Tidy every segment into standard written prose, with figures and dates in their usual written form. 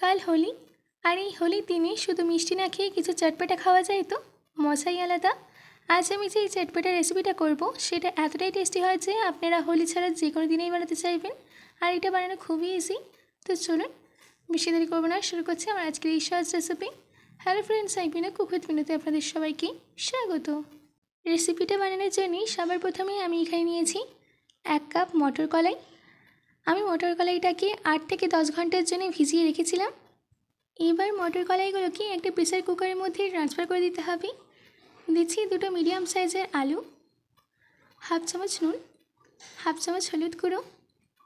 কাল হোলি, আর এই হোলির দিনে শুধু মিষ্টি না খেয়ে কিছু চটপটা খাওয়া যায় তো মজাই আলাদা। আজ আমি যে এই চটপটা রেসিপিটা করব সেটা এতটাই টেস্টি হয় যে আপনারা হোলি ছাড়া যে কোনো দিনেই বানাতে চাইবেন, আর এটা বানানো খুবই ইজি। তো চলুন বেশি দেরি করবো না, শুরু করছি আমার আজকের এই সহজ রেসিপি। হ্যালো ফ্রেন্ডস, আমি বিনা কুক উইথ মিনুতে আপনাদের সবাইকে স্বাগত। রেসিপিটা বানানোর জন্য সবার প্রথমেই আমি এখানে নিয়েছি 1 কাপ মটর কলাই। আমি মটর কলাইটাকে 8 থেকে 10 ঘন্টার জন্য ভিজিয়ে রেখেছিলাম। এবার মটর কলাইগুলোকে একটা প্রেসার কুকারের মধ্যে ট্রান্সফার করে দিতে হবে। দিচ্ছি 2টো মিডিয়াম সাইজের আলু, হাফ চামচ নুন, হাফ চামচ হলুদ গুঁড়ো,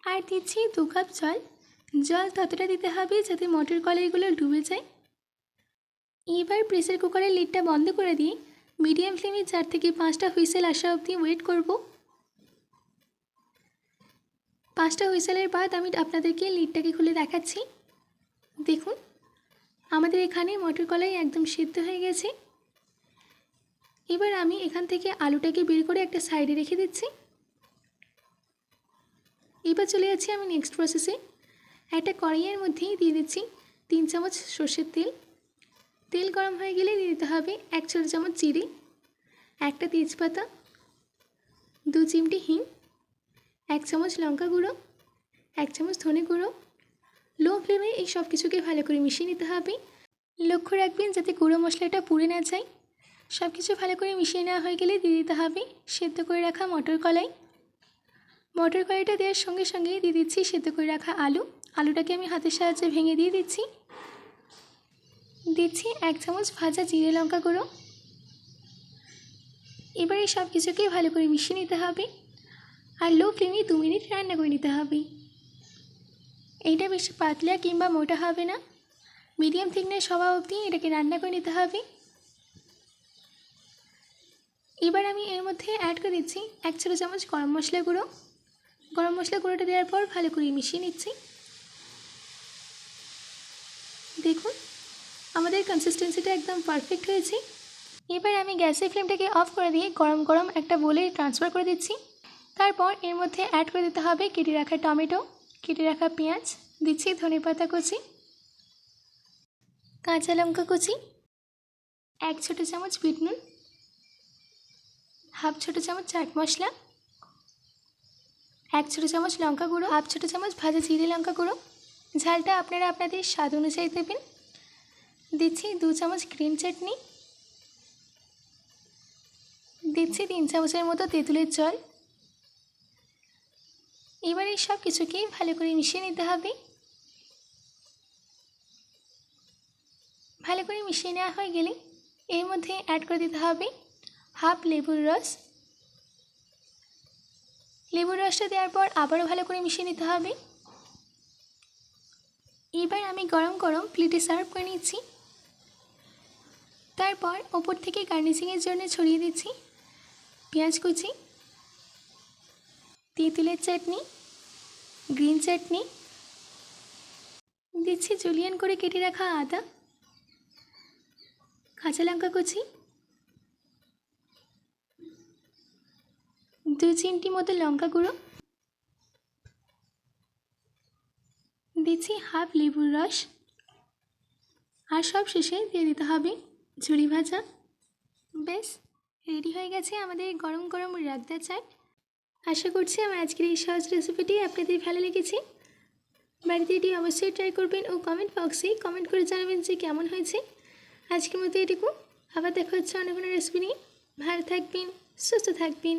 আর দিচ্ছি 2 কাপ জল। জল ততটা দিতে হবে যাতে মটর কলাইগুলো ডুবে যায়। এবার প্রেসার কুকারের লিডটা বন্ধ করে দিয়ে মিডিয়াম ফ্লেমে 4 থেকে 5টা হুইসেল আসা অবধি ওয়েট করব। 5টা হুইসেলের বাদ আমি আপনাদেরকে লিডটাকে খুলে দেখাচ্ছি। দেখুন আমাদের এখানে মটর কলাই একদম সিদ্ধ হয়ে গেছে। এবার আমি এখান থেকে আলুটাকে বের করে একটা সাইডে রেখে দিচ্ছি। এবার চলে যাচ্ছি আমি নেক্সট প্রসেসে। একটা কড়াইয়ের মধ্যেই দিয়ে দিচ্ছি 3 চামচ সর্ষের তেল। তেল গরম হয়ে গেলে দিয়ে দিতে হবে 1 ছোট চামচ জিরে, একটা তেজপাতা, 2 চিমটি হিং, 1 চামচ লঙ্কা গুঁড়ো, 1 চামচ ধনে গুঁড়ো। লো ফ্লেমে এই সব কিছুকে ভালো করে মিশিয়ে নিতে হবে। লক্ষ্য রাখবেন যাতে গুঁড়ো মশলাটা পুড়ে না যায়। সব কিছু ভালো করে মিশিয়ে নেওয়া হয়ে গেলে দিয়ে দিতে হবে সেদ্ধ করে রাখা মটর কলাই। মটর কলাইটা দেওয়ার সঙ্গে সঙ্গে দিয়ে দিচ্ছি সেদ্ধ করে রাখা আলু। আলুটাকে আমি হাতের সাহায্যে ভেঙে দিয়ে দিচ্ছি। 1 চামচ ভাজা জিরে লঙ্কা গুঁড়ো। এবার এই সব কিছুকে ভালো করে মিশিয়ে নিতে হবে আর লো ফ্লেমে 2 মিনিট রান্না করে নিতে হবে। এইটা বেশি পাতলা কিংবা মোটা হবে না, মিডিয়াম থিকনেস হওয়া অবধি এটাকে রান্না করে নিতে হবে। এবার আমি এর মধ্যে অ্যাড করে দিচ্ছি 1 ছোট চামচ গরম মশলা গুঁড়ো। গরম মশলা গুঁড়োটা দেওয়ার পর ভালো করে মিশিয়ে নিচ্ছি। দেখুন আমাদের কনসিস্টেন্সিটা একদম পারফেক্ট হয়েছে। এবার আমি গ্যাসের ফ্লেমটাকে অফ করে দিয়ে গরম গরম একটা বোলে ট্রান্সফার করে দিচ্ছি। তারপর এর মধ্যে অ্যাড করে দিতে হবে কেটে রাখা টমেটো, কেটে রাখা পেঁয়াজ, দিচ্ছি ধনেপাতা কুচি, কাঁচা লঙ্কা কুচি, 1 ছোট চামচ বিট নুন, হাফ ছোট চামচ চাট মশলা, 1 ছোট চামচ লঙ্কা গুঁড়ো, হাফ ছোট চামচ ভাজা জিরে লঙ্কা গুঁড়ো। ঝালটা আপনারা আপনাদের স্বাদ অনুযায়ী দেবেন। দিচ্ছি 2 চামচ গ্রিন চাটনি, দিচ্ছি 3 চামচের মতো তেঁতুলের জল। এবার এই সব কিছুকে ভালো করে মিশিয়ে নিতে হবে। ভালো করে মিশিয়ে নেওয়া হয়ে গেলে এর মধ্যে অ্যাড করে দিতে হবে হাফ লেবুর রস। লেবুর রসটা দেওয়ার পর আবারও ভালো করে মিশিয়ে নিতে হবে। এবার আমি গরম গরম প্লেটে সার্ভ করে নিচ্ছি। তারপর ওপর থেকে গার্নিশিংয়ের জন্য ছড়িয়ে দিচ্ছি পেঁয়াজ কুচি, তেঁতুলের চাটনি, গ্রিন চাটনি, দিচ্ছি জুলিয়ান করে কেটে রাখা আদা, কাঁচা লঙ্কা কুচি, 2 চিমটি মতো লঙ্কা গুঁড়ো, দিচ্ছি হাফ লেবুর রস, আর সব শেষে দিয়ে দিতে হবে ঝুরি ভাজা। বেশ রেডি হয়ে গেছে আমাদের গরম গরম রাগদা চাট। আশা করছি আমার আজকের এই সহজ রেসিপিটি আপনাদের ভালো লেগেছে। বাড়িতে এটি অবশ্যই ট্রাই করবেন ও কমেন্ট বক্সে কমেন্ট করে জানাবেন যে কেমন হয়েছে। আজকের মতো এটুকু, আবার দেখা হচ্ছে অন্য কোনো রেসিপি নিয়ে। ভালো থাকবেন, সুস্থ থাকবেন।